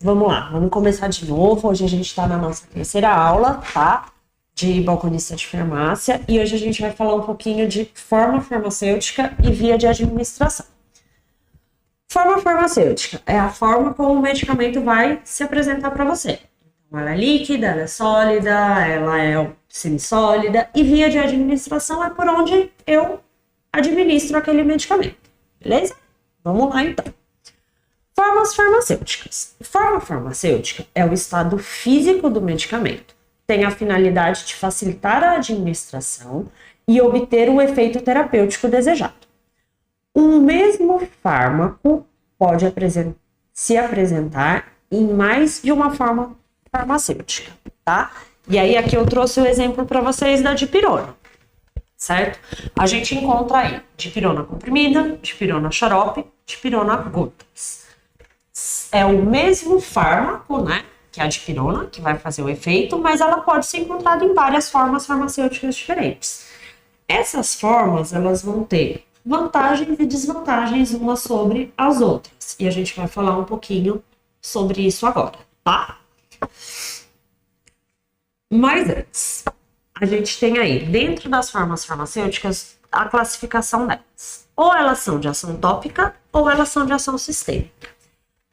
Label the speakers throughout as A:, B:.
A: vamos lá, vamos começar de novo. Hoje a gente está na nossa terceira aula, tá? De balconista de farmácia. E hoje a gente vai falar um pouquinho de forma farmacêutica e via de administração. Forma farmacêutica é a forma como o medicamento vai se apresentar para você. Então, ela é líquida, ela é sólida, ela é semissólida. E via de administração é por onde eu administro aquele medicamento. Beleza? Vamos lá, então. Formas farmacêuticas. Forma farmacêutica é o estado físico do medicamento. Tem a finalidade de facilitar a administração e obter o efeito terapêutico desejado. Um mesmo fármaco pode se apresentar em mais de uma forma farmacêutica, tá? E aí aqui eu trouxe o exemplo para vocês da dipirona, certo? A gente encontra aí dipirona comprimida, dipirona xarope, dipirona gotas. É o mesmo fármaco, né? Que é a dipirona, que vai fazer o efeito, mas ela pode ser encontrada em várias formas farmacêuticas diferentes. Essas formas, elas vão ter vantagens e desvantagens umas sobre as outras. E a gente vai falar um pouquinho sobre isso agora, tá? Mas antes, a gente tem aí, dentro das formas farmacêuticas, a classificação delas. Ou elas são de ação tópica, ou elas são de ação sistêmica.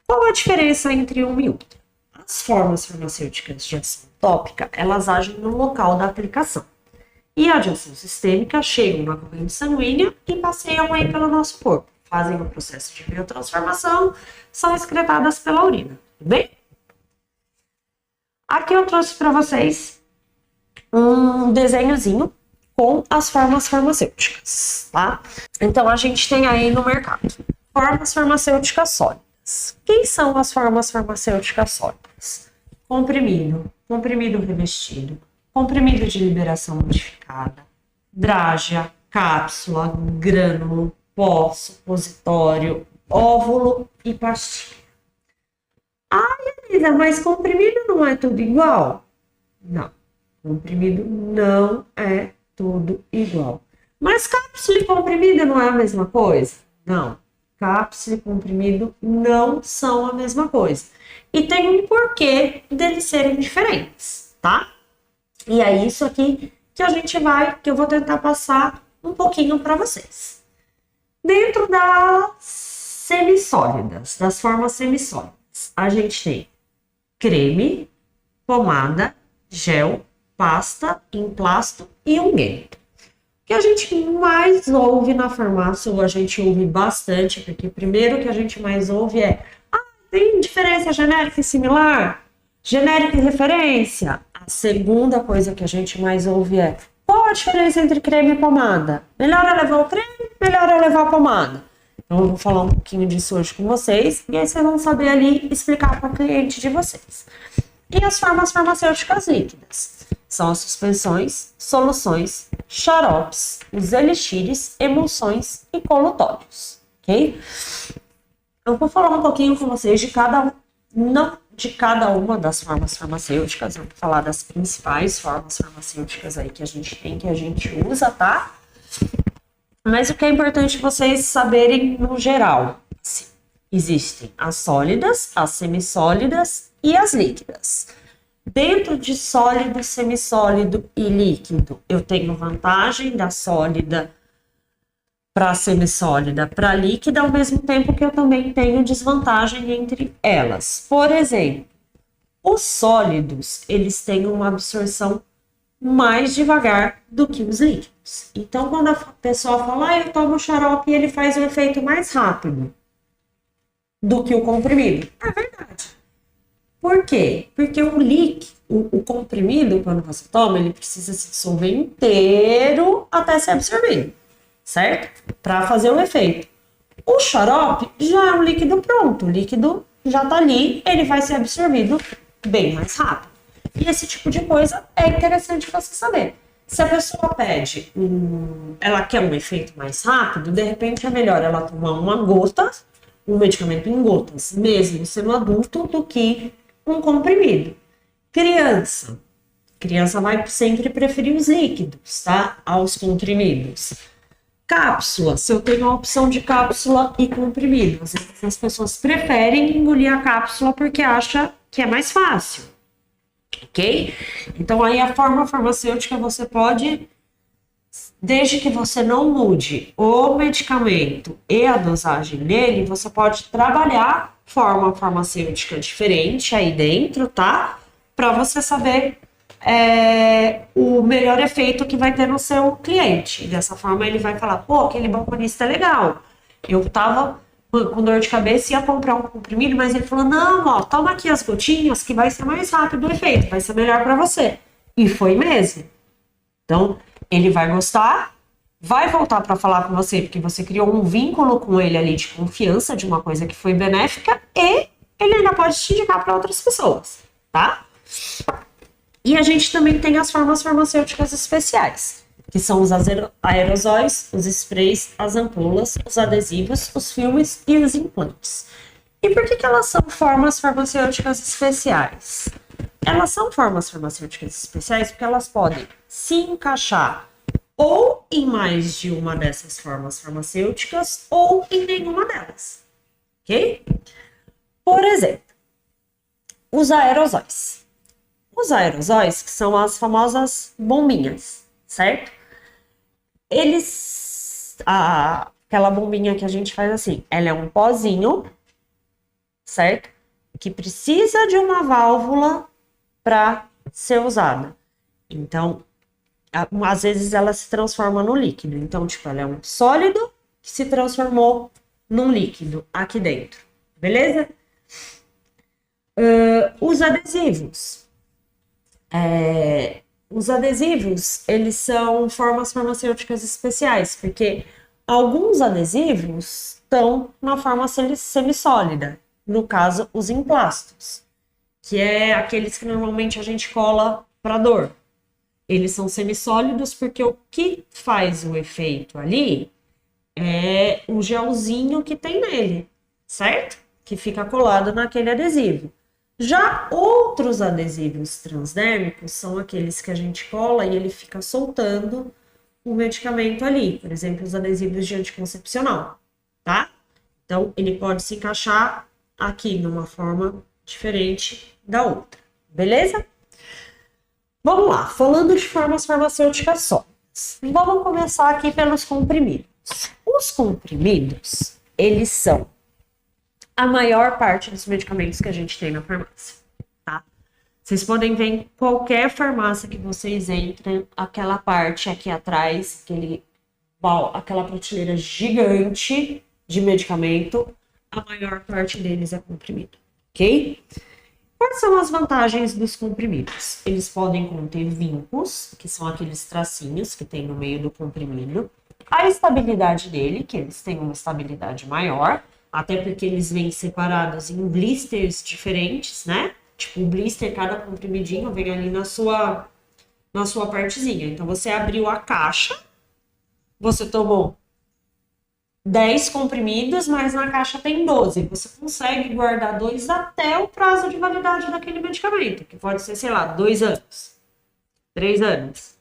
A: Qual a diferença entre uma e outra? As formas farmacêuticas de ação tópica, elas agem no local da aplicação. E a de ação sistêmica chegam na corrente sanguínea e passeiam aí pelo nosso corpo. Fazem o processo de biotransformação, são excretadas pela urina. Tudo bem? Aqui eu trouxe para vocês um desenhozinho com as formas farmacêuticas, tá? Então, a gente tem aí no mercado formas farmacêuticas sólidas. Quem são as formas farmacêuticas sólidas? Comprimido, comprimido revestido, comprimido de liberação modificada, drágia, cápsula, grânulo, pó, supositório, óvulo e pastilha. Ai, Elisa, mas comprimido não é tudo igual? Não, comprimido não é tudo igual. Mas cápsula e comprimido não é a mesma coisa? Não, cápsula e comprimido não são a mesma coisa. E tem um porquê deles serem diferentes, tá? E é isso aqui que que eu vou tentar passar um pouquinho para vocês. Dentro das semissólidas, das formas semissólidas, a gente tem creme, pomada, gel, pasta, emplasto e unguento. O que a gente mais ouve na farmácia, ou a gente ouve bastante, porque primeiro que a gente mais ouve é: tem diferença genérica e similar? Genérica e referência? A segunda coisa que a gente mais ouve é: qual a diferença entre creme e pomada? Melhor é levar o creme, melhor é levar a pomada. Então eu vou falar um pouquinho disso hoje com vocês, e aí vocês vão saber ali explicar para o cliente de vocês. E as formas farmacêuticas líquidas? São as suspensões, soluções, xaropes, os elixires, emulsões e colutórios, ok? Eu vou falar um pouquinho com vocês de cada uma das formas farmacêuticas. Eu vou falar das principais formas farmacêuticas aí que a gente tem, que a gente usa, tá? Mas o que é importante vocês saberem no geral, assim, existem as sólidas, as semissólidas e as líquidas. Dentro de sólido, semissólido e líquido, eu tenho vantagem da sólida para semissólida, para líquida, ao mesmo tempo que eu também tenho desvantagem entre elas. Por exemplo, os sólidos, eles têm uma absorção mais devagar do que os líquidos. Então, quando a pessoa fala: eu tomo xarope e ele faz um efeito mais rápido do que o comprimido. É verdade. Por quê? Porque o comprimido, quando você toma, ele precisa se dissolver inteiro até ser absorvido, certo? Para fazer o efeito. O xarope já é um líquido pronto, o líquido já tá ali, ele vai ser absorvido bem mais rápido. E esse tipo de coisa é interessante você saber. Se a pessoa pede, ela quer um efeito mais rápido, de repente é melhor ela tomar um medicamento em gotas, mesmo sendo adulto, do que um comprimido. Criança vai sempre preferir os líquidos, tá? Aos comprimidos. Cápsula, se eu tenho a opção de cápsula e comprimido. Às vezes as pessoas preferem engolir a cápsula porque acha que é mais fácil, ok? Então aí a forma farmacêutica você pode, desde que você não mude o medicamento e a dosagem dele, você pode trabalhar forma farmacêutica diferente aí dentro, tá? Para você saber o melhor efeito que vai ter no seu cliente. Dessa forma ele vai falar, pô, aquele balconista é legal. Eu tava com dor de cabeça e ia comprar um comprimido, mas ele falou, não, ó, toma aqui as gotinhas que vai ser mais rápido o efeito, vai ser melhor para você. E foi mesmo. Então, ele vai gostar, vai voltar para falar com você, porque você criou um vínculo com ele ali de confiança, de uma coisa que foi benéfica, e ele ainda pode te indicar para outras pessoas, tá? E a gente também tem as formas farmacêuticas especiais, que são os aerosóis, os sprays, as ampolas, os adesivos, os filmes e os implantes. E por que elas são formas farmacêuticas especiais? Elas são formas farmacêuticas especiais porque elas podem se encaixar ou em mais de uma dessas formas farmacêuticas ou em nenhuma delas, ok? Por exemplo, os aerosóis. Os aerosóis, que são as famosas bombinhas, certo? Aquela bombinha que a gente faz assim, ela é um pozinho, certo? Que precisa de uma válvula para ser usada. Então, às vezes ela se transforma no líquido. Então, tipo, ela é um sólido que se transformou num líquido aqui dentro. Beleza? Os adesivos. Os adesivos, eles são formas farmacêuticas especiais, porque alguns adesivos estão na forma semissólida, no caso, os emplastos, que é aqueles que normalmente a gente cola para dor. Eles são semissólidos porque o que faz o efeito ali é o gelzinho que tem nele, certo? Que fica colado naquele adesivo. Já outros adesivos transdérmicos são aqueles que a gente cola e ele fica soltando o medicamento ali. Por exemplo, os adesivos de anticoncepcional, tá? Então, ele pode se encaixar aqui numa forma diferente da outra, beleza? Vamos lá, falando de formas farmacêuticas sólidas. Vamos começar aqui pelos comprimidos. Os comprimidos, eles são a maior parte dos medicamentos que a gente tem na farmácia, tá? Vocês podem ver em qualquer farmácia que vocês entrem, aquela parte aqui atrás, aquela prateleira gigante de medicamento, a maior parte deles é comprimido, ok? Quais são as vantagens dos comprimidos? Eles podem conter vincos, que são aqueles tracinhos que tem no meio do comprimido, a estabilidade dele, que eles têm uma estabilidade maior, até porque eles vêm separados em blisters diferentes, né? Tipo, um blister, cada comprimidinho vem ali na sua partezinha. Então, você abriu a caixa, você tomou 10 comprimidos, mas na caixa tem 12. Você consegue guardar 2 até o prazo de validade daquele medicamento, que pode ser, sei lá, 2 anos, 3 anos,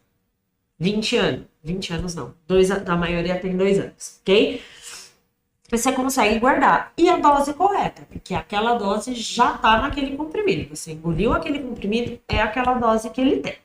A: 20 anos. 20 anos não, a maioria tem 2 anos, ok? Você consegue guardar. E a dose correta, porque aquela dose já está naquele comprimido. Você engoliu aquele comprimido, é aquela dose que ele tem.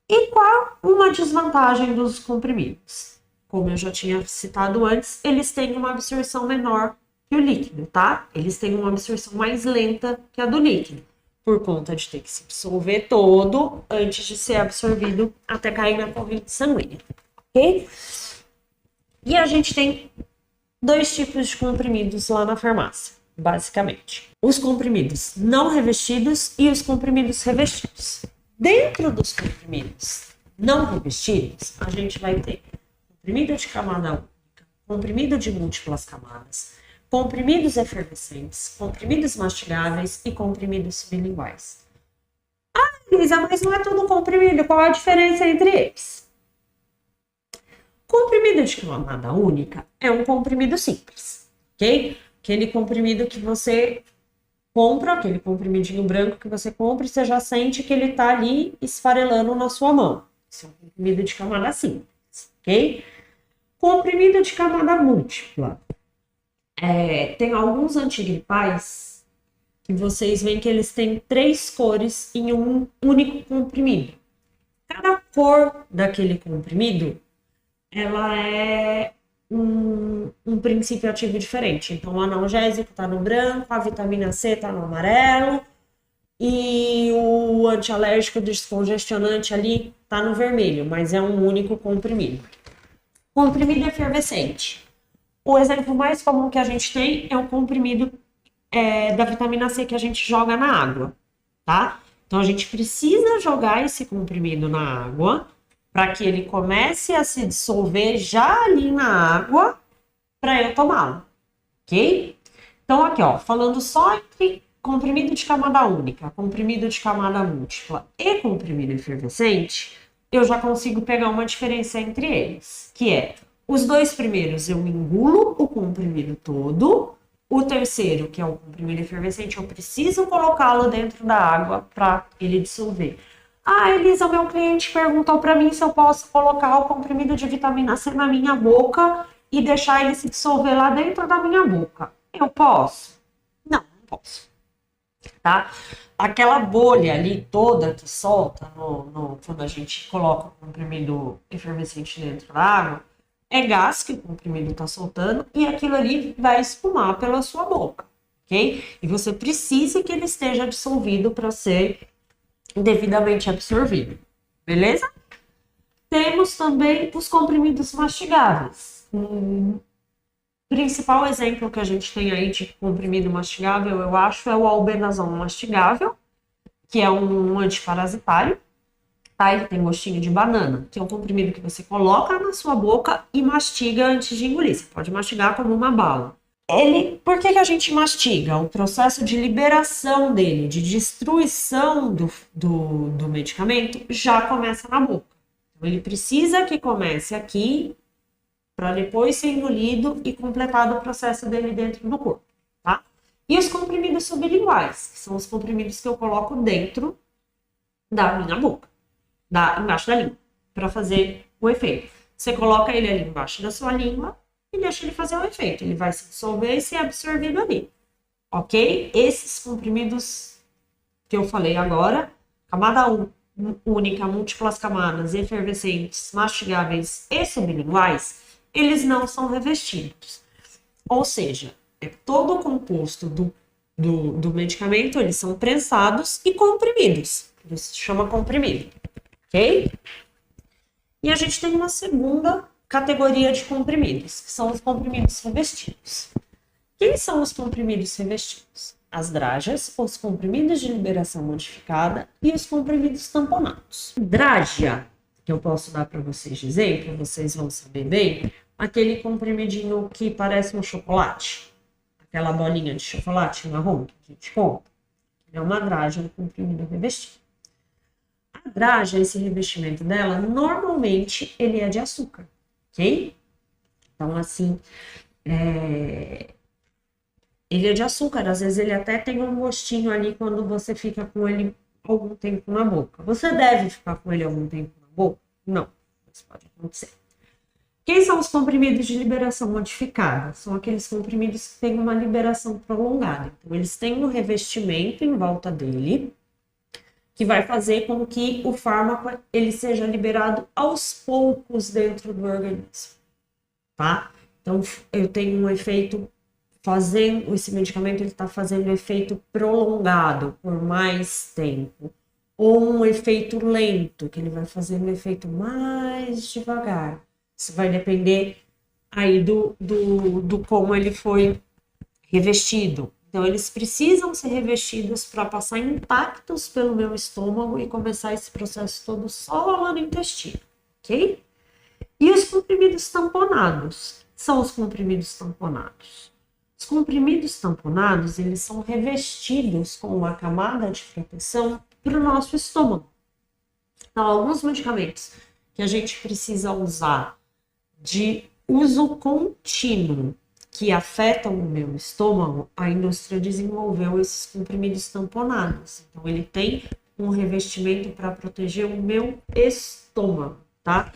A: E qual uma desvantagem dos comprimidos? Como eu já tinha citado antes, eles têm uma absorção menor que o líquido, tá? Eles têm uma absorção mais lenta que a do líquido, por conta de ter que se dissolver todo antes de ser absorvido até cair na corrente sanguínea, ok? E a gente tem 2 tipos de comprimidos lá na farmácia, basicamente. Os comprimidos não revestidos e os comprimidos revestidos. Dentro dos comprimidos não revestidos, a gente vai ter comprimido de camada única, comprimido de múltiplas camadas, comprimidos efervescentes, comprimidos mastigáveis e comprimidos sublinguais. Ah, Elisa, mas não é tudo comprimido, qual a diferença entre eles? Comprimido de camada única é um comprimido simples, ok? Aquele comprimido que você compra, aquele comprimidinho branco que você compra e você já sente que ele tá ali esfarelando na sua mão. Esse é um comprimido de camada simples, ok? Comprimido de camada múltipla. Tem alguns antigripais que vocês veem que eles têm 3 cores em um único comprimido. Cada cor daquele comprimido, ela é um princípio ativo diferente. Então, o analgésico está no branco, a vitamina C está no amarelo e o antialérgico descongestionante ali está no vermelho, mas é um único comprimido. Comprimido efervescente. O exemplo mais comum que a gente tem é o comprimido da vitamina C que a gente joga na água, tá? Então, a gente precisa jogar esse comprimido na água para que ele comece a se dissolver já ali na água para eu tomá-lo, ok? Então, aqui, ó, falando só entre comprimido de camada única, comprimido de camada múltipla e comprimido efervescente, eu já consigo pegar uma diferença entre eles, que é, os 2 primeiros eu engulo o comprimido todo, o terceiro, que é o comprimido efervescente, eu preciso colocá-lo dentro da água para ele dissolver. Ah, Elisa, meu cliente perguntou para mim se eu posso colocar o comprimido de vitamina C na minha boca e deixar ele se dissolver lá dentro da minha boca. Eu posso? Não, não posso. Tá? Aquela bolha ali toda que solta quando a gente coloca o comprimido efervescente dentro da água, é gás que o comprimido está soltando e aquilo ali vai espumar pela sua boca, ok? E você precisa que ele esteja dissolvido para ser devidamente absorvido, beleza? Temos também os comprimidos mastigáveis. O principal exemplo que a gente tem aí de comprimido mastigável, eu acho, é o albendazol mastigável, que é um antiparasitário, tá? Ele tem gostinho de banana, que é um comprimido que você coloca na sua boca e mastiga antes de engolir. Você pode mastigar como uma bala. Por que a gente mastiga? O processo de liberação dele, de destruição do medicamento, já começa na boca. Então, ele precisa que comece aqui, para depois ser engolido e completado o processo dele dentro do corpo, tá? E os comprimidos sublinguais, que são os comprimidos que eu coloco dentro da minha boca, embaixo da língua, para fazer o efeito. Você coloca ele ali embaixo da sua língua e deixa ele fazer o efeito. Ele vai se dissolver e ser absorvido ali, ok? Esses comprimidos que eu falei agora, camada única, múltiplas camadas, efervescentes, mastigáveis e sublinguais, eles não são revestidos. Ou seja, todo o composto do medicamento, eles são prensados e comprimidos. Isso se chama comprimido, ok? E a gente tem uma segunda categoria de comprimidos, que são os comprimidos revestidos. Quem são os comprimidos revestidos? As drágeas, os comprimidos de liberação modificada e os comprimidos tamponados. Drágia, que eu posso dar para vocês de exemplo, vocês vão saber bem, aquele comprimidinho que parece um chocolate, aquela bolinha de chocolate marrom que a gente compra, é uma drágia, um comprimido revestido. A drágia, esse revestimento dela, normalmente ele é de açúcar, ok? Então, assim, ele é de açúcar, às vezes ele até tem um gostinho ali quando você fica com ele algum tempo na boca. Você deve ficar com ele algum tempo na boca? Não, isso pode acontecer. Quem são os comprimidos de liberação modificada? São aqueles comprimidos que têm uma liberação prolongada. Então, eles têm um revestimento em volta dele, que vai fazer com que o fármaco ele seja liberado aos poucos dentro do organismo, tá? Então, eu tenho um efeito esse medicamento ele está fazendo um efeito prolongado por mais tempo, ou um efeito lento, que ele vai fazer um efeito mais devagar. Isso vai depender aí do como ele foi revestido. Então, eles precisam ser revestidos para passar intactos pelo meu estômago e começar esse processo todo só lá no intestino, ok? E os comprimidos tamponados? São os comprimidos tamponados. Os comprimidos tamponados, eles são revestidos com uma camada de proteção para o nosso estômago. Então, alguns medicamentos que a gente precisa usar de uso contínuo, que afetam o meu estômago, a indústria desenvolveu esses comprimidos tamponados. Então, ele tem um revestimento para proteger o meu estômago, tá?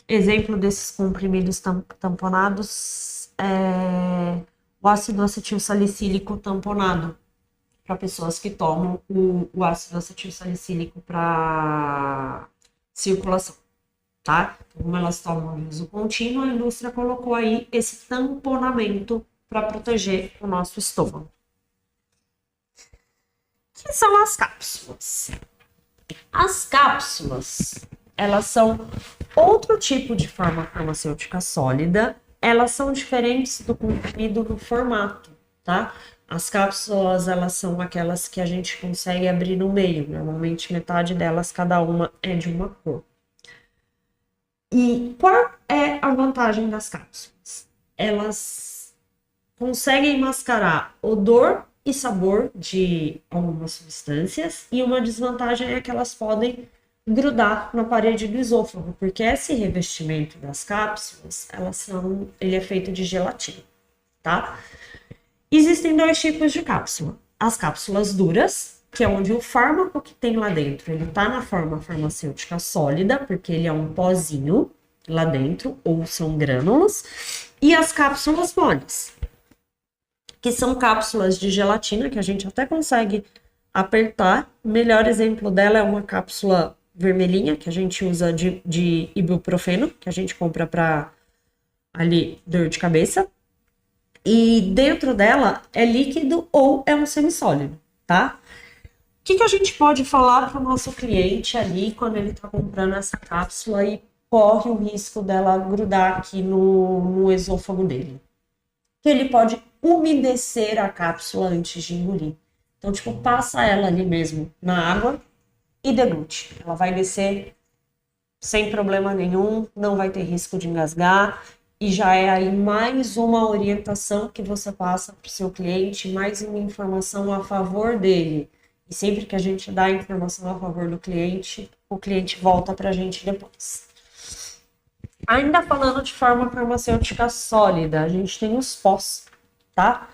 A: Exemplo desses comprimidos tamponados é o ácido acetil salicílico tamponado, para pessoas que tomam o ácido acetil salicílico para circulação, tá? Como elas tomam de uso contínuo, a indústria colocou aí esse tamponamento para proteger o nosso estômago. O que são as cápsulas? As cápsulas, elas são outro tipo de forma farmacêutica sólida, elas são diferentes do comprimido no formato, tá? As cápsulas, elas são aquelas que a gente consegue abrir no meio, normalmente metade delas, cada uma é de uma cor. E qual é a vantagem das cápsulas? Elas conseguem mascarar odor e sabor de algumas substâncias, e uma desvantagem é que elas podem grudar na parede do esôfago, porque esse revestimento das cápsulas, ele é feito de gelatina, tá? Existem dois tipos de cápsula. As cápsulas duras, que é onde o fármaco que tem lá dentro, ele tá na forma farmacêutica sólida, porque ele é um pozinho lá dentro, ou são grânulos, e as cápsulas moles, que são cápsulas de gelatina, que a gente até consegue apertar. O melhor exemplo dela é uma cápsula vermelhinha, que a gente usa de ibuprofeno, que a gente compra para ali dor de cabeça. E dentro dela é líquido ou é um semissólido, tá? O que a gente pode falar para o nosso cliente ali quando ele está comprando essa cápsula e corre o risco dela grudar aqui no esôfago dele? Que ele pode umedecer a cápsula antes de engolir. Então, tipo, passa ela ali mesmo na água e deglute. Ela vai descer sem problema nenhum, não vai ter risco de engasgar. E já é aí mais uma orientação que você passa para o seu cliente, mais uma informação a favor dele. E sempre que a gente dá informação a favor do cliente, o cliente volta para a gente depois. Ainda falando de forma farmacêutica sólida, a gente tem os pós, tá?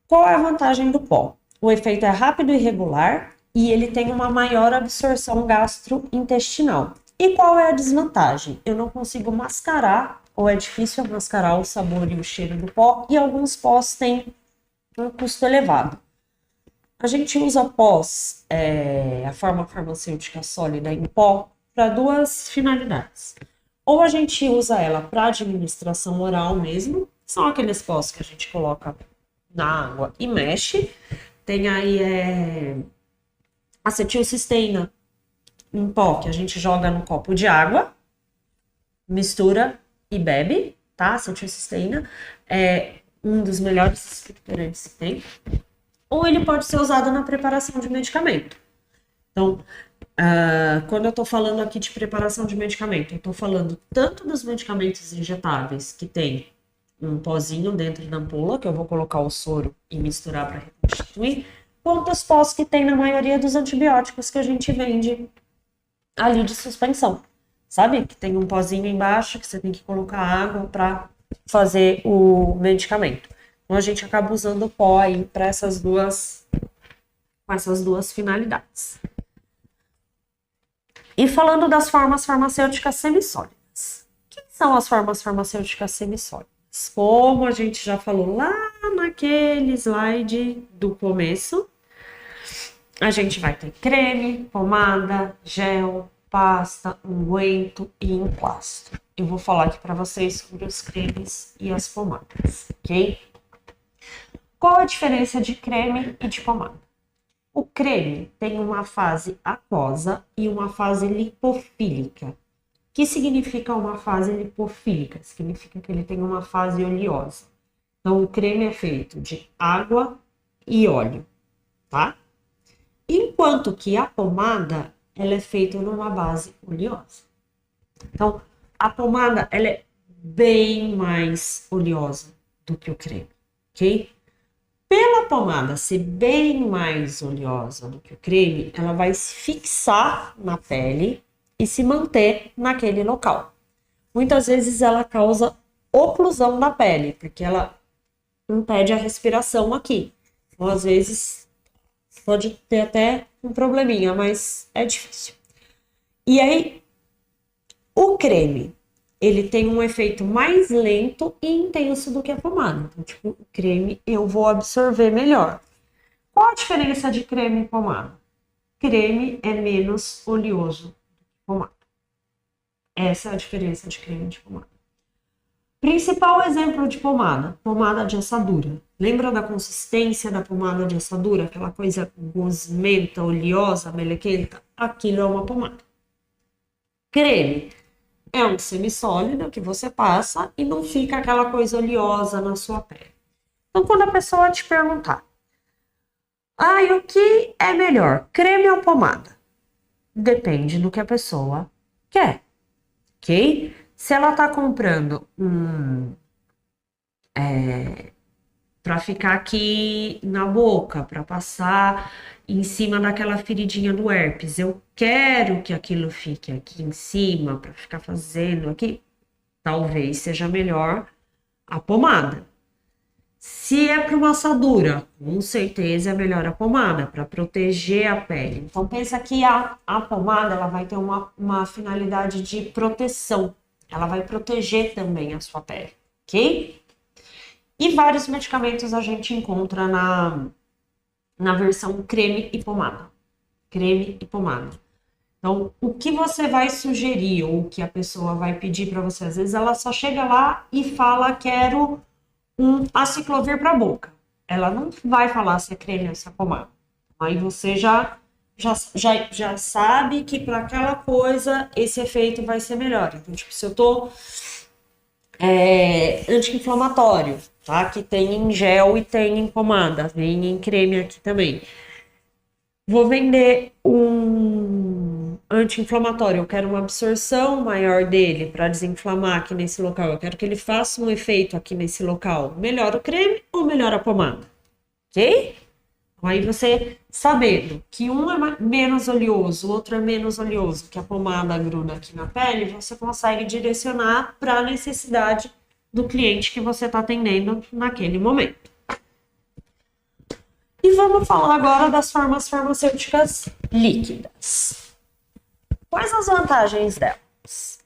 A: Qual é a vantagem do pó? O efeito é rápido e regular e ele tem uma maior absorção gastrointestinal. E qual é a desvantagem? Eu não consigo mascarar, ou é difícil mascarar o sabor e o cheiro do pó, e alguns pós têm um custo elevado. A gente usa pós, a forma farmacêutica sólida em pó, para duas finalidades. Ou a gente usa ela para administração oral mesmo, são aqueles pós que a gente coloca na água e mexe. Tem aí acetilcisteína em pó, que a gente joga no copo de água, mistura e bebe, tá? Acetilcisteína é um dos melhores expectorantes que tem. Ou ele pode ser usado na preparação de medicamento. Então, quando eu tô falando aqui de preparação de medicamento, eu tô falando tanto dos medicamentos injetáveis, que tem um pozinho dentro da ampola, que eu vou colocar o soro e misturar para reconstituir, quanto os pós que tem na maioria dos antibióticos que a gente vende ali de suspensão. Sabe? Que tem um pozinho embaixo que você tem que colocar água para fazer o medicamento. Então a gente acaba usando o pó aí para essas duas finalidades. E falando das formas farmacêuticas semissólidas. O que são as formas farmacêuticas semissólidas? Como a gente já falou lá naquele slide do começo, a gente vai ter creme, pomada, gel, pasta, unguento e emplasto. Eu vou falar aqui para vocês sobre os cremes e as pomadas, ok? Qual a diferença de creme e de pomada? O creme tem uma fase aquosa e uma fase lipofílica. O que significa uma fase lipofílica? Significa que ele tem uma fase oleosa. Então, o creme é feito de água e óleo, tá? Enquanto que a pomada, ela é feita numa base oleosa. Então, a pomada, ela é bem mais oleosa do que o creme, ok? Pela pomada ser bem mais oleosa do que o creme, ela vai se fixar na pele e se manter naquele local. Muitas vezes ela causa oclusão da pele, porque ela impede a respiração aqui. Então, às vezes, pode ter até um probleminha, mas é difícil. E aí, o creme, ele tem um efeito mais lento e intenso do que a pomada. Então, tipo, o creme eu vou absorver melhor. Qual a diferença de creme e pomada? Creme é menos oleoso do que pomada. Essa é a diferença de creme e de pomada. Principal exemplo de pomada, pomada de assadura. Lembra da consistência da pomada de assadura? Aquela coisa gosmenta, oleosa, melequenta? Aquilo é uma pomada. Creme é um semissólido que você passa e não fica aquela coisa oleosa na sua pele. Então, quando a pessoa te perguntar, e o que é melhor, creme ou pomada? Depende do que a pessoa quer, ok? Se ela tá comprando para ficar aqui na boca, para passar em cima daquela feridinha do herpes, eu quero que aquilo fique aqui em cima, para ficar fazendo aqui, talvez seja melhor a pomada. Se é para uma assadura, com certeza é melhor a pomada, para proteger a pele. Então, pensa que a pomada ela vai ter uma finalidade de proteção. Ela vai proteger também a sua pele, ok? E vários medicamentos a gente encontra na versão creme e pomada. Creme e pomada. Então, o que você vai sugerir ou o que a pessoa vai pedir para você? Às vezes ela só chega lá e fala, quero um aciclovir para a boca. Ela não vai falar se é creme ou se é pomada. Aí você já sabe que para aquela coisa esse efeito vai ser melhor. Então, tipo, se eu tô anti-inflamatório, tá? Que tem em gel e tem em pomada, tem em creme aqui também. Vou vender um anti-inflamatório, eu quero uma absorção maior dele para desinflamar aqui nesse local, eu quero que ele faça um efeito aqui nesse local. Melhora o creme ou melhora a pomada? Ok? Aí você, sabendo que um é menos oleoso, o outro é menos oleoso, que a pomada gruda aqui na pele, você consegue direcionar para a necessidade do cliente que você está atendendo naquele momento. E vamos falar agora das formas farmacêuticas líquidas. Quais as vantagens delas?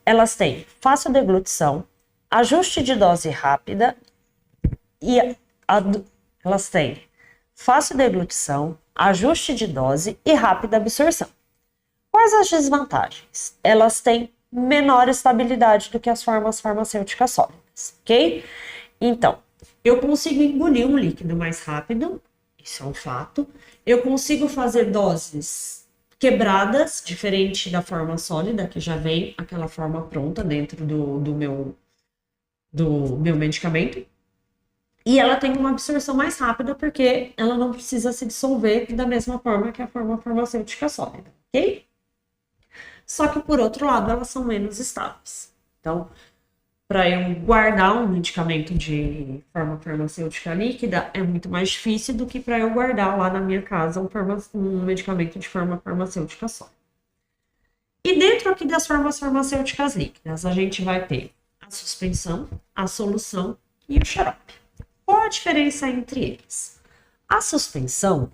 A: Elas têm fácil deglutição, ajuste de dose rápida e elas têm fácil deglutição, ajuste de dose e rápida absorção. Quais as desvantagens? Elas têm menor estabilidade do que as formas farmacêuticas sólidas, ok? Então, eu consigo engolir um líquido mais rápido, isso é um fato. Eu consigo fazer doses quebradas, diferente da forma sólida, que já vem aquela forma pronta dentro do meu medicamento. E ela tem uma absorção mais rápida, porque ela não precisa se dissolver da mesma forma que a forma farmacêutica sólida, ok? Só que, por outro lado, elas são menos estáveis. Então, para eu guardar um medicamento de forma farmacêutica líquida, é muito mais difícil do que para eu guardar lá na minha casa um medicamento de forma farmacêutica sólida. E dentro aqui das formas farmacêuticas líquidas, a gente vai ter a suspensão, a solução e o xarope. Qual a diferença entre eles? A suspensão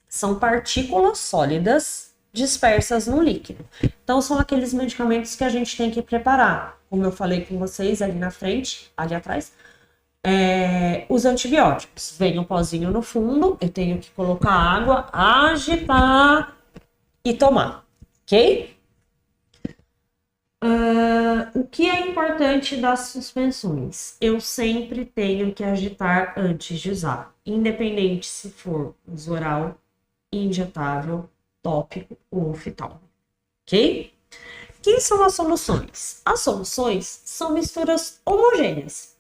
A: são partículas sólidas dispersas no líquido. Então, são aqueles medicamentos que a gente tem que preparar. Como eu falei com vocês ali na frente, ali atrás, os antibióticos. Vem um pozinho no fundo, eu tenho que colocar água, agitar e tomar, ok? O que é importante das suspensões? Eu sempre tenho que agitar antes de usar, independente se for uso oral, injetável, tópico ou oftalmo, ok? Quem são as soluções? As soluções são misturas homogêneas,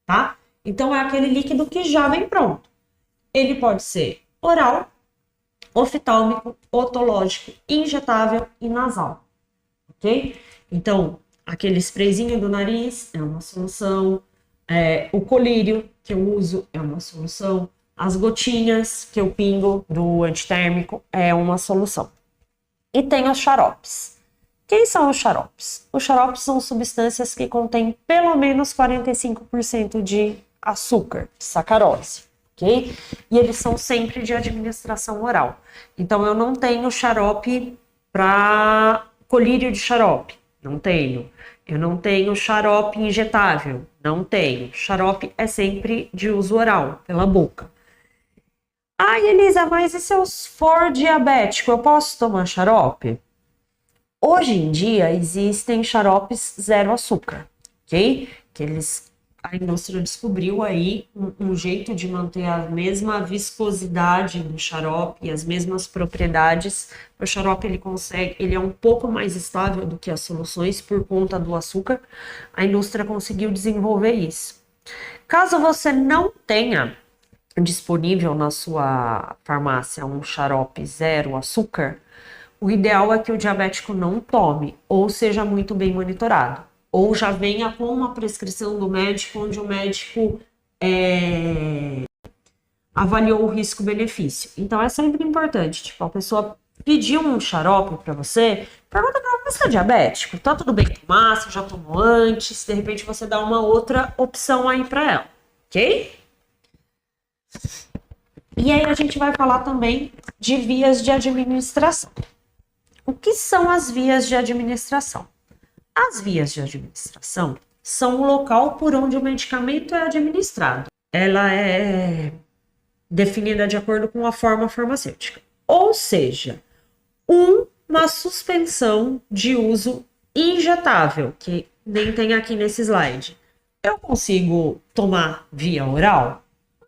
A: tá? Então, é aquele líquido que já vem pronto. Ele pode ser oral, oftálmico, otológico, injetável e nasal, ok? Então, aquele sprayzinho do nariz é uma solução, o colírio que eu uso é uma solução, as gotinhas que eu pingo do antitérmico é uma solução. E tem os xaropes. Quem são os xaropes? Os xaropes são substâncias que contêm pelo menos 45% de açúcar, de sacarose, ok? E eles são sempre de administração oral. Então, eu não tenho xarope para colírio de xarope, não tenho. Eu não tenho xarope injetável. Não tenho. Xarope é sempre de uso oral, pela boca. Ai, Elisa, mas e se eu for diabético, eu posso tomar xarope? Hoje em dia existem xaropes zero açúcar, ok? A indústria descobriu aí um jeito de manter a mesma viscosidade do xarope e as mesmas propriedades. O xarope ele é um pouco mais estável do que as soluções por conta do açúcar. A indústria conseguiu desenvolver isso. Caso você não tenha disponível na sua farmácia um xarope zero açúcar, o ideal é que o diabético não tome ou seja muito bem monitorado. Ou já venha com uma prescrição do médico, onde o médico avaliou o risco-benefício. Então é sempre importante, tipo, a pessoa pediu um xarope para você, pergunta para ela, você é diabético? Tá tudo bem tomar? Você já tomou antes? De repente você dá uma outra opção aí para ela, ok? E aí a gente vai falar também de vias de administração. O que são as vias de administração? As vias de administração são o local por onde o medicamento é administrado. Ela é definida de acordo com a forma farmacêutica. Ou seja, uma suspensão de uso injetável, que nem tem aqui nesse slide. Eu consigo tomar via oral?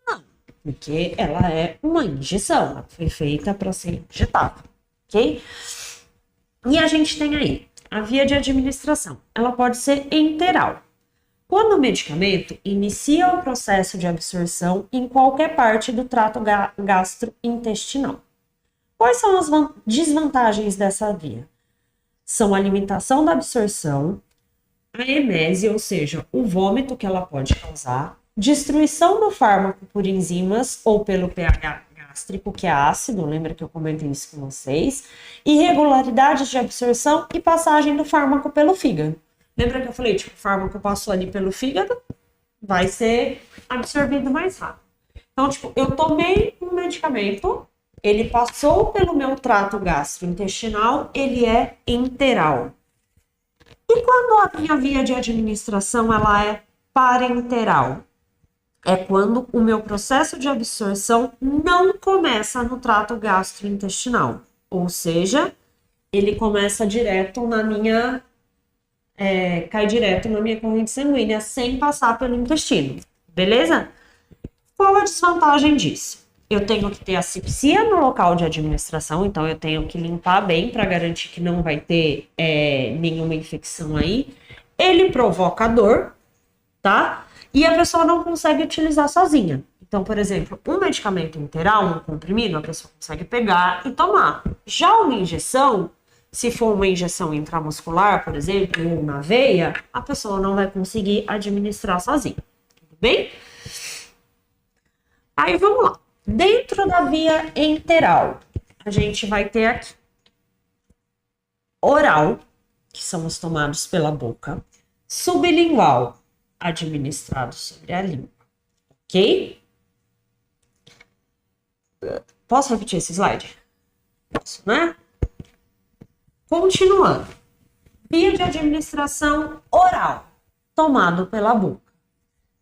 A: Não, porque ela é uma injeção, ela foi feita para ser injetável, ok? E a gente tem aí a via de administração, ela pode ser enteral. Quando o medicamento inicia o processo de absorção em qualquer parte do trato gastrointestinal. Quais são as desvantagens dessa via? São a limitação da absorção, a emese, ou seja, o vômito que ela pode causar, destruição do fármaco por enzimas ou pelo pH gástrico, que é ácido, lembra que eu comentei isso com vocês, irregularidades de absorção e passagem do fármaco pelo fígado. Lembra que eu falei, tipo, o fármaco passou ali pelo fígado, vai ser absorvido mais rápido. Então, tipo, eu tomei um medicamento, ele passou pelo meu trato gastrointestinal, ele é enteral. E quando a minha via de administração, ela é parenteral? É quando o meu processo de absorção não começa no trato gastrointestinal. Ou seja, ele começa direto na minha... cai direto na minha corrente sanguínea, sem passar pelo intestino. Beleza? Qual a desvantagem disso? Eu tenho que ter asepsia no local de administração, então eu tenho que limpar bem para garantir que não vai ter nenhuma infecção aí. Ele provoca dor, tá? E a pessoa não consegue utilizar sozinha. Então, por exemplo, um medicamento enteral, um comprimido, a pessoa consegue pegar e tomar. Já uma injeção, se for uma injeção intramuscular, por exemplo, ou na veia, a pessoa não vai conseguir administrar sozinha. Tudo bem? Aí vamos lá. Dentro da via enteral, a gente vai ter aqui oral, que são os tomados pela boca, sublingual, administrado sobre a língua, ok? Posso repetir esse slide? Posso, né? Continuando. Via de administração oral, tomado pela boca.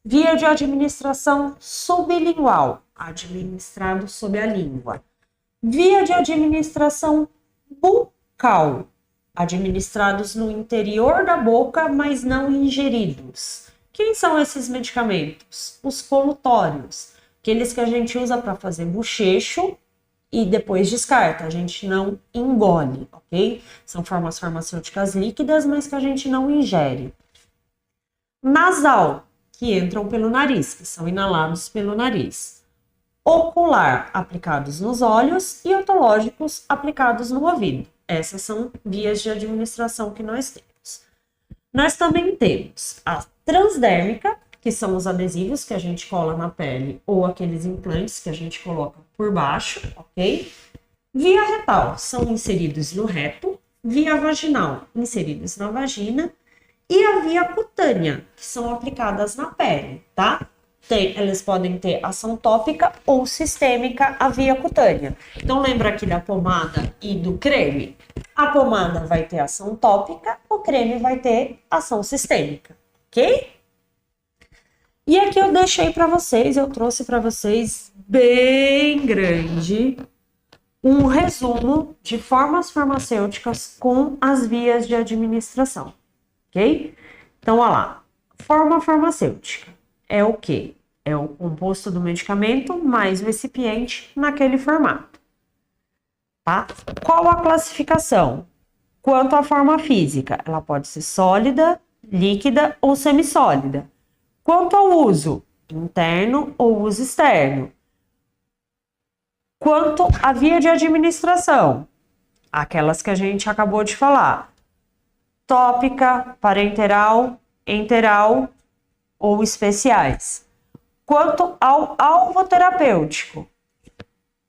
A: Via de administração sublingual, administrado sob a língua. Via de administração bucal, administrados no interior da boca, mas não ingeridos. Quem são esses medicamentos? Os colutórios, aqueles que a gente usa para fazer bochecho e depois descarta, a gente não engole, ok? São formas farmacêuticas líquidas, mas que a gente não ingere. Nasal, que entram pelo nariz, que são inalados pelo nariz. Ocular, aplicados nos olhos, e otológicos, aplicados no ouvido. Essas são vias de administração que nós temos. Nós também temos a transdérmica, que são os adesivos que a gente cola na pele, ou aqueles implantes que a gente coloca por baixo, ok? Via retal, são inseridos no reto. Via vaginal, inseridos na vagina. E a via cutânea, que são aplicadas na pele, tá? Eles podem ter ação tópica ou sistêmica, a via cutânea. Então, lembra aqui da pomada e do creme? A pomada vai ter ação tópica, o creme vai ter ação sistêmica, ok? E aqui eu deixei para vocês, eu trouxe para vocês bem grande um resumo de formas farmacêuticas com as vias de administração, ok? Então, olha lá, forma farmacêutica é o quê? É o composto do medicamento mais o recipiente naquele formato, tá? Qual a classificação? Quanto à forma física, ela pode ser sólida, líquida ou semissólida. Quanto ao uso, interno ou uso externo. Quanto à via de administração, aquelas que a gente acabou de falar, tópica, parenteral, enteral ou especiais. Quanto ao alvo terapêutico,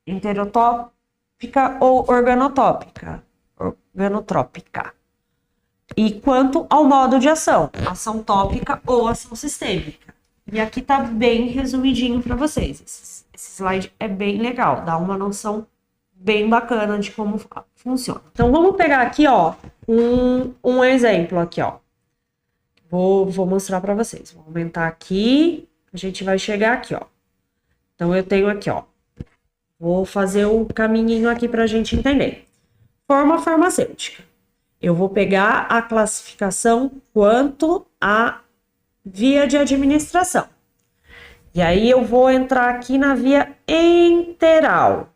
A: enterotópica ou organotrópica. E quanto ao modo de ação, ação tópica ou ação sistêmica. E aqui tá bem resumidinho para vocês. Esse slide é bem legal, dá uma noção bem bacana de como funciona. Então, vamos pegar aqui, ó, um exemplo aqui, ó. Vou mostrar para vocês. Vou aumentar aqui, a gente vai chegar aqui, ó. Então, eu tenho aqui, ó. Vou fazer o caminhinho aqui para a gente entender. Forma farmacêutica. Eu vou pegar a classificação quanto à via de administração. E aí eu vou entrar aqui na via enteral.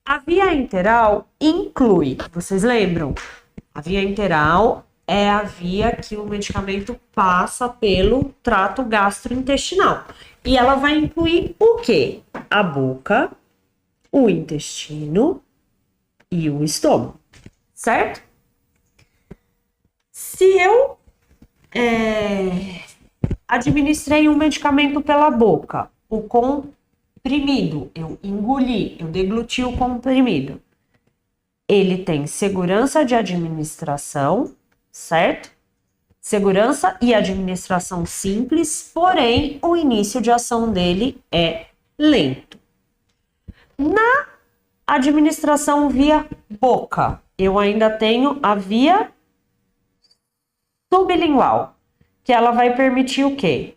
A: A via enteral inclui, vocês lembram? A via enteral é a via que o medicamento passa pelo trato gastrointestinal. E ela vai incluir o quê? A boca, o intestino e o estômago, certo? Se eu administrei um medicamento pela boca, o comprimido, eu engoli, eu degluti o comprimido, ele tem segurança de administração, certo? Segurança e administração simples, porém o início de ação dele é lento. Na administração via boca, eu ainda tenho a via sublingual, que ela vai permitir o quê?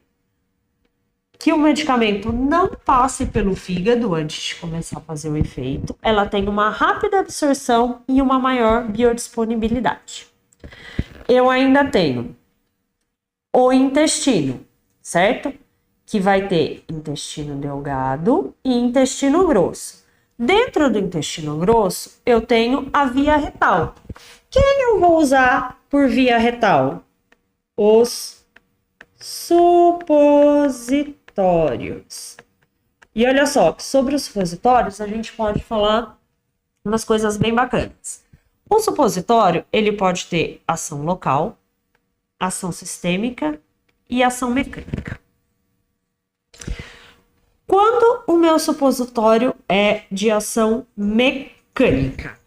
A: Que o medicamento não passe pelo fígado antes de começar a fazer o efeito, ela tem uma rápida absorção e uma maior biodisponibilidade. Eu ainda tenho o intestino, certo? Que vai ter intestino delgado e intestino grosso. Dentro do intestino grosso, eu tenho a via retal. Quem eu vou usar por via retal? Os supositórios. E olha só, sobre os supositórios, a gente pode falar umas coisas bem bacanas. O supositório, ele pode ter ação local, ação sistêmica e ação mecânica. Quando o meu supositório é de ação mecânica?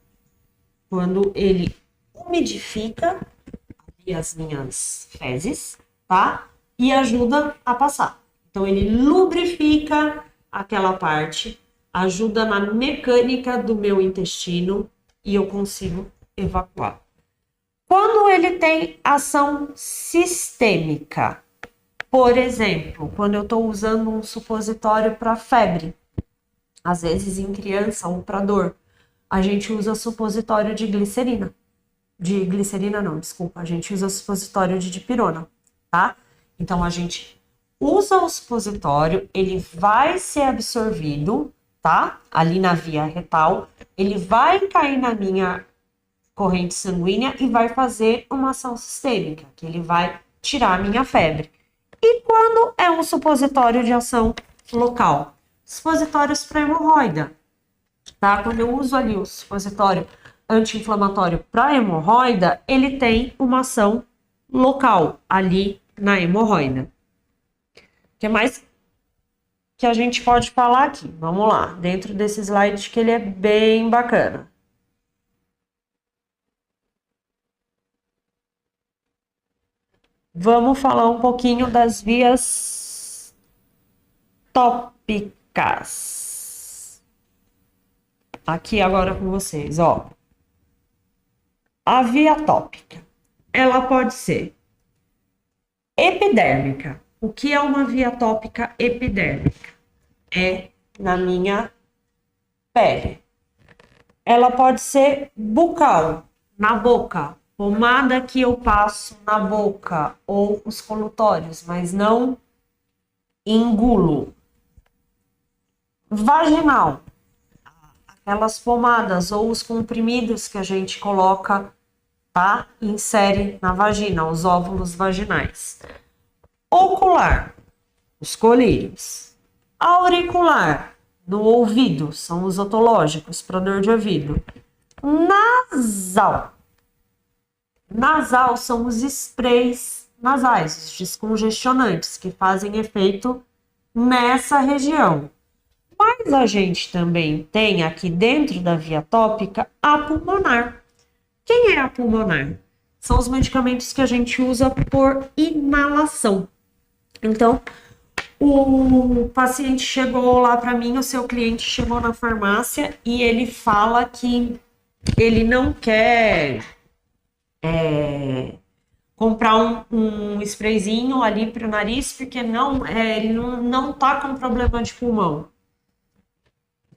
A: Quando ele umidifica as minhas fezes, tá? E ajuda a passar. Então, ele lubrifica aquela parte, ajuda na mecânica do meu intestino e eu consigo evacuar. Quando ele tem ação sistêmica, por exemplo, quando eu estou usando um supositório para febre, às vezes em criança ou para dor, a gente usa supositório de glicerina. De glicerina não, desculpa, a gente usa supositório de dipirona, tá? Então, a gente usa o supositório, ele vai ser absorvido, tá? Ali na via retal, ele vai cair na minha corrente sanguínea e vai fazer uma ação sistêmica, que ele vai tirar a minha febre. E quando é um supositório de ação local? Supositórios para hemorroida, tá? Quando eu uso ali o supositório anti-inflamatório para hemorroida, ele tem uma ação local ali na hemorroida. O que mais que a gente pode falar aqui? Vamos lá, dentro desse slide que ele é bem bacana. Vamos falar um pouquinho das vias tópicas. Aqui agora com vocês, ó. A via tópica, ela pode ser epidérmica. O que é uma via tópica epidérmica? É na minha pele. Ela pode ser bucal, na boca, pomada que eu passo na boca ou os colutórios, mas não engulo. Vaginal, aquelas pomadas ou os comprimidos que a gente coloca, tá? Insere na vagina, os óvulos vaginais. Ocular, os colírios. Auricular, no ouvido, são os otológicos, para dor de ouvido. Nasal. Nasal são os sprays nasais, os descongestionantes, que fazem efeito nessa região. Mas a gente também tem aqui dentro da via tópica a pulmonar. Quem é a pulmonar? São os medicamentos que a gente usa por inalação. Então, o paciente chegou lá para mim, o seu cliente chegou na farmácia e ele fala que ele não quer comprar um sprayzinho ali para o nariz porque ele não tá com problema de pulmão.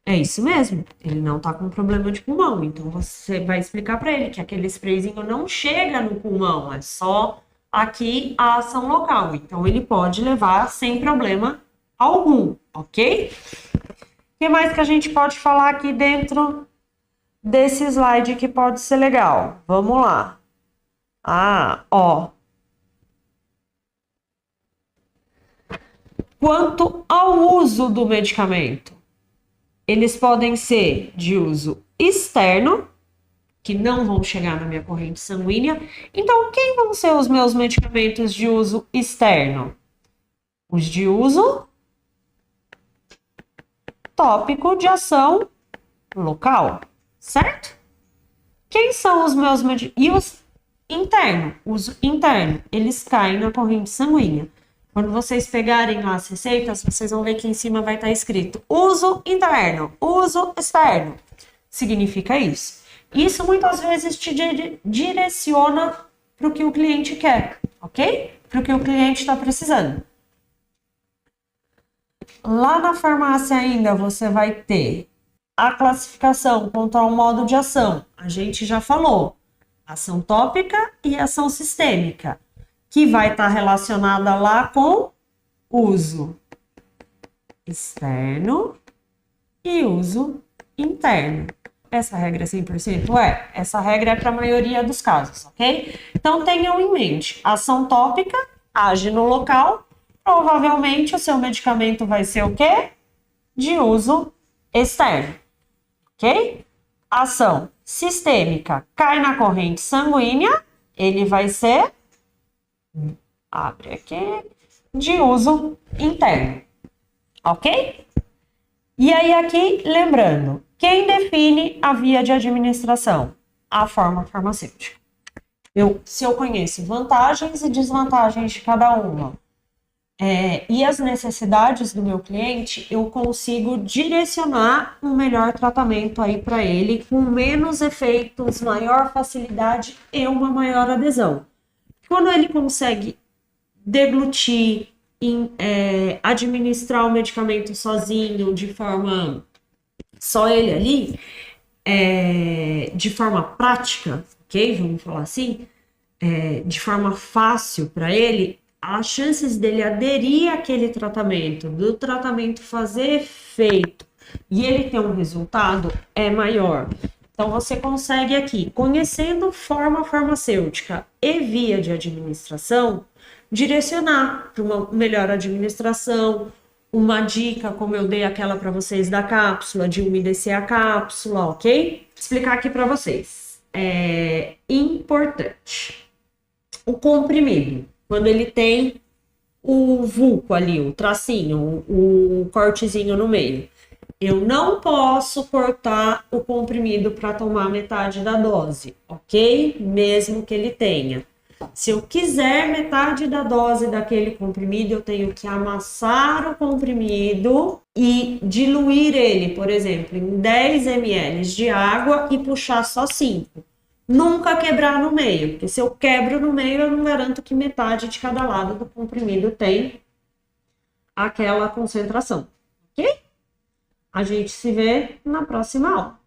A: É isso mesmo, ele não tá com problema de pulmão, então você vai explicar para ele que aquele sprayzinho não chega no pulmão, é só aqui a ação local, então ele pode levar sem problema algum, ok? O que mais que a gente pode falar aqui dentro desse slide que pode ser legal? Vamos lá. Quanto ao uso do medicamento, eles podem ser de uso externo, que não vão chegar na minha corrente sanguínea. Então, quem vão ser os meus medicamentos de uso externo? Os de uso tópico de ação local, certo? Quem são os meus medicamentos? E os interno, uso interno, eles caem na corrente sanguínea. Quando vocês pegarem lá as receitas, vocês vão ver que em cima vai estar escrito uso interno, uso externo. Significa isso. Isso muitas vezes te direciona para o que o cliente quer, ok? Para o que o cliente está precisando. Lá na farmácia ainda você vai ter a classificação quanto ao modo de ação. A gente já falou. Ação tópica e ação sistêmica, que vai estar relacionada lá com uso externo e uso interno. Essa regra é 100%? Essa regra é para a maioria dos casos, ok? Então tenham em mente, ação tópica age no local, provavelmente o seu medicamento vai ser o quê? De uso externo, ok? Ação sistêmica cai na corrente sanguínea, ele vai ser, abre aqui, de uso interno, ok? E aí aqui, lembrando, quem define a via de administração? A forma farmacêutica. Se eu conheço vantagens e desvantagens de cada uma, e as necessidades do meu cliente, eu consigo direcionar um melhor tratamento aí para ele, com menos efeitos, maior facilidade e uma maior adesão. Quando ele consegue deglutir, administrar o medicamento sozinho, de forma só ele ali, de forma prática, ok? Vamos falar assim, de forma fácil para ele, as chances dele aderir àquele tratamento, do tratamento fazer efeito e ele ter um resultado é maior. Então, você consegue aqui, conhecendo forma farmacêutica e via de administração, direcionar para uma melhor administração, uma dica, como eu dei aquela para vocês da cápsula, de umedecer a cápsula, ok? Explicar aqui para vocês. É importante. O comprimido, quando ele tem o vulco ali, o tracinho, o cortezinho no meio, eu não posso cortar o comprimido para tomar metade da dose, ok? Mesmo que ele tenha. Se eu quiser metade da dose daquele comprimido, eu tenho que amassar o comprimido e diluir ele, por exemplo, em 10 ml de água e puxar só 5. Nunca quebrar no meio, porque se eu quebro no meio, eu não garanto que metade de cada lado do comprimido tem aquela concentração, ok? A gente se vê na próxima aula.